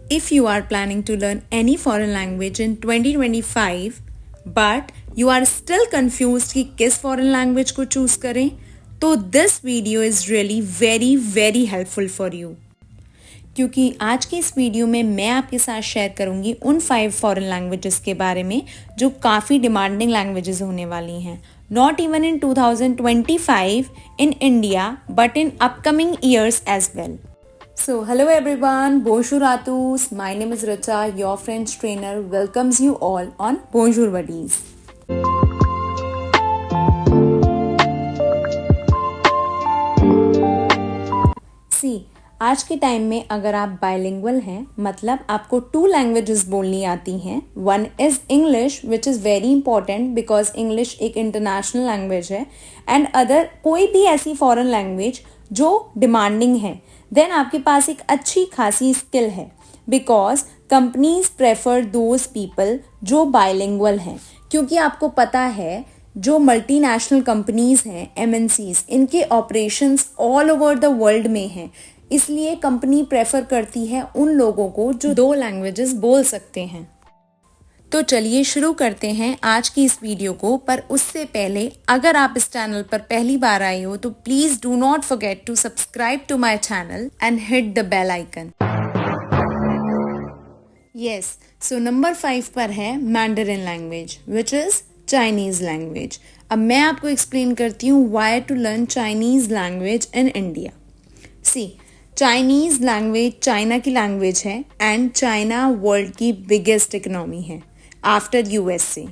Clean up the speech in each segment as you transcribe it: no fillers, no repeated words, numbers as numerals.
If you are planning to learn any foreign language in 2025 but you are still confused कि किस foreign language को choose करें, तो this video is really very helpful for you. क्योंकि आज की इस वीडियो में मैं आपके साथ शेयर करूंगी उन 5 फॉरेन लैंग्वेजेस के बारे में जो काफ़ी डिमांडिंग लैंग्वेजेस होने वाली हैं, not even in 2025 in India but in upcoming years as well. So hello everyone, bonjour à tous. My name is Richa, your French trainer, welcomes you all on Bonjour Buddies. See, आज के time में अगर आप bilingual हैं, मतलब आपको 2 languages बोलनी आती हैं. One is English which is very important because English एक इंटरनेशनल लैंग्वेज है, एंड अदर कोई भी ऐसी फॉरेन लैंग्वेज जो डिमांडिंग है, देन आपके पास एक अच्छी खासी स्किल है because companies prefer those people जो बाइलिंगुअल हैं. क्योंकि आपको पता है जो मल्टीनेशनल कंपनीज हैं, एमएनसीज, इनके operations all over the world में हैं, इसलिए कंपनी प्रेफर करती है उन लोगों को जो 2 लैंग्वेजेस बोल सकते हैं. तो चलिए शुरू करते हैं आज की इस वीडियो को. पर उससे पहले अगर आप इस चैनल पर पहली बार आए हो तो please do not forget to subscribe to my channel and hit the bell icon. Yes, so number 5 पर है Mandarin language which is Chinese language. अब मैं आपको एक्सप्लेन करती हूँ why to learn Chinese language in India. See, Chinese language China की language है and China world की बिगेस्ट इकोनॉमी है आफ्टर यूएसए.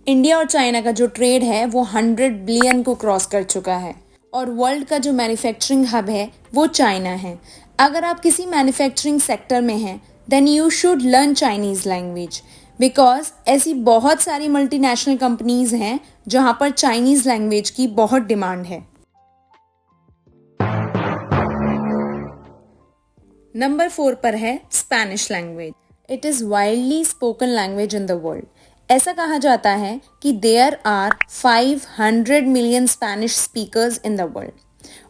इंडिया और चाइना का जो ट्रेड है वो 100 बिलियन को क्रॉस कर चुका है और वर्ल्ड का जो मैन्युफैक्चरिंग हब है वो चाइना है. अगर आप किसी मैन्युफैक्चरिंग सेक्टर में हैं then you should learn Chinese language because ऐसी बहुत सारी मल्टीनेशनल कंपनीज हैं जहां पर चाइनीज लैंग्वेज की बहुत डिमांड है. नंबर 4 पर है Spanish language. It is widely spoken language in the world. ऐसा कहा जाता है कि there are 500 million Spanish speakers in the world.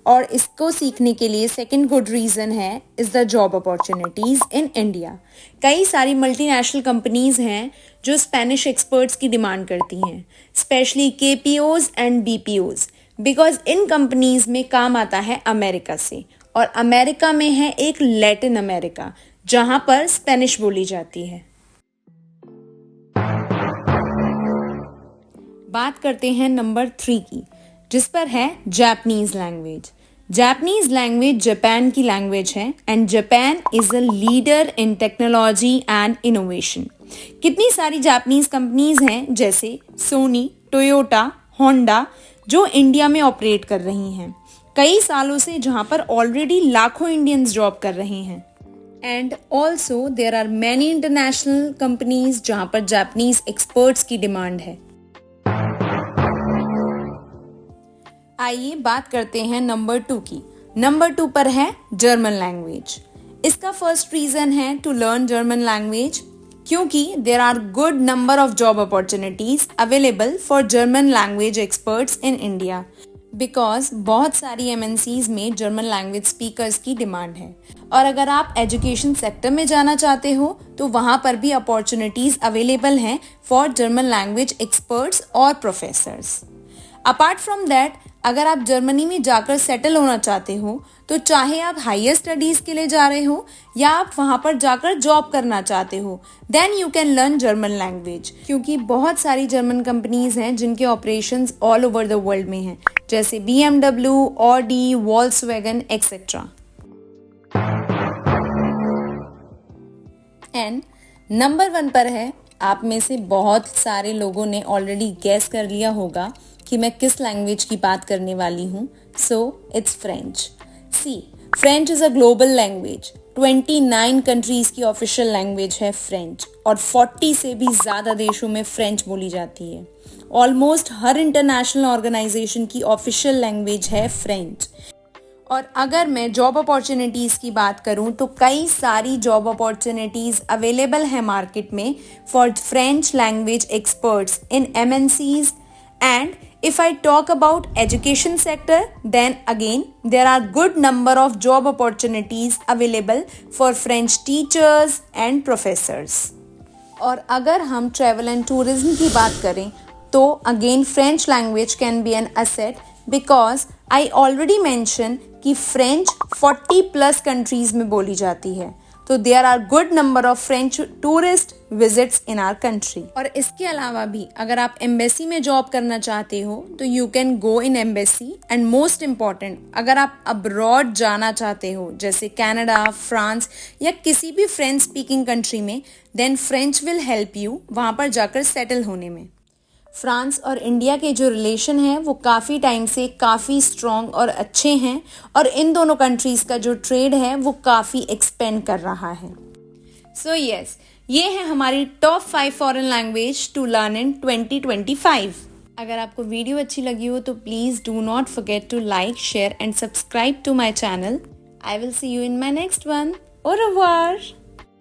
और इसको सीखने के लिए सेकंड गुड रीज़न है is the job opportunities in India. कई सारी मल्टीनेशनल कंपनीज हैं जो स्पेनिश एक्सपर्ट्स की डिमांड करती हैं, specially KPOs and BPOs, because इन कंपनीज में काम आता है अमेरिका से, और अमेरिका में है एक लैटिन अमेरिका जहां पर स्पेनिश बोली जाती है. बात करते हैं नंबर 3 की, जिस पर है Japanese language. Japanese language Japan की लैंग्वेज है and Japan is a leader in technology and innovation. कितनी सारी जापानीज कंपनीज हैं जैसे सोनी, टोयोटा, होंडा जो इंडिया में ऑपरेट कर रही हैं कई सालों से, जहां पर ऑलरेडी लाखों इंडियंस जॉब कर रहे हैं. And also there are many international companies जहां पर जापानीज एक्सपर्ट्स की डिमांड है. आइए बात करते हैं नंबर 2 की. नंबर 2 पर है जर्मन लैंग्वेज. इसका फर्स्ट रीजन है टू लर्न जर्मन लैंग्वेज क्योंकि there are good number of job opportunities available for German language experts in India because बहुत सारी एमएनसीज में जर्मन लैंग्वेज स्पीकर्स की डिमांड है. और अगर आप एजुकेशन सेक्टर में जाना चाहते हो तो वहाँ पर भी अपॉर्चुनिटीज अवेलेबल हैं फॉर जर्मन लैंग्वेज एक्सपर्ट्स और प्रोफेसर्स. अपार्ट फ्रॉम दैट, अगर आप जर्मनी में जाकर सेटल होना चाहते हो तो चाहे आप हायर स्टडीज के लिए जा रहे हो या आप वहां पर जाकर जॉब करना चाहते हो, then you can learn German language. क्योंकि बहुत सारी जर्मन कंपनीज हैं जिनके operations all over the world में हैं, जैसे BMW, Audi, Volkswagen etcetera. And number 1 पर है, आप में से बहुत सारे लोगों ने ऑलरेडी गैस कर लिया होगा कि मैं किस लैंग्वेज की बात करने वाली हूँ. So it's French. See, French is a global language. 29 countries की ऑफिशियल लैंग्वेज है फ्रेंच और 40 से भी ज्यादा देशों में फ्रेंच बोली जाती है. ऑलमोस्ट हर इंटरनेशनल ऑर्गेनाइजेशन की ऑफिशियल लैंग्वेज है फ्रेंच. और अगर मैं जॉब अपॉर्चुनिटीज़ की बात करूं तो कई सारी जॉब अपॉर्चुनिटीज़ अवेलेबल है मार्केट में for French language experts in MNCs and If I talk about education sector, then again there are good number of job opportunities available for French teachers and professors. और अगर हम travel and tourism की बात करें तो again French language can be an asset because I already mentioned कि French 40 plus countries में बोली जाती है, तो there are good number of French tourist visits in our country. और इसके अलावा भी अगर आप एम्बेसी में जॉब करना चाहते हो तो you can go in embassy and most important अगर आप अब्रॉड जाना चाहते हो जैसे कनाडा, फ्रांस या किसी भी फ्रेंच स्पीकिंग कंट्री में, then French will help you वहाँ पर जाकर सेटल होने में. फ्रांस और इंडिया के जो रिलेशन है वो काफ़ी टाइम से काफ़ी स्ट्रॉन्ग और अच्छे हैं और इन दोनों कंट्रीज़ का जो ट्रेड है वो काफ़ी एक्सपेंड कर रहा है. सो यस, ये है हमारी top 5 foreign language to learn in 2025. अगर आपको वीडियो अच्छी लगी हो तो please do not forget to like, share and subscribe to my channel. I will see you in my next one. Au revoir.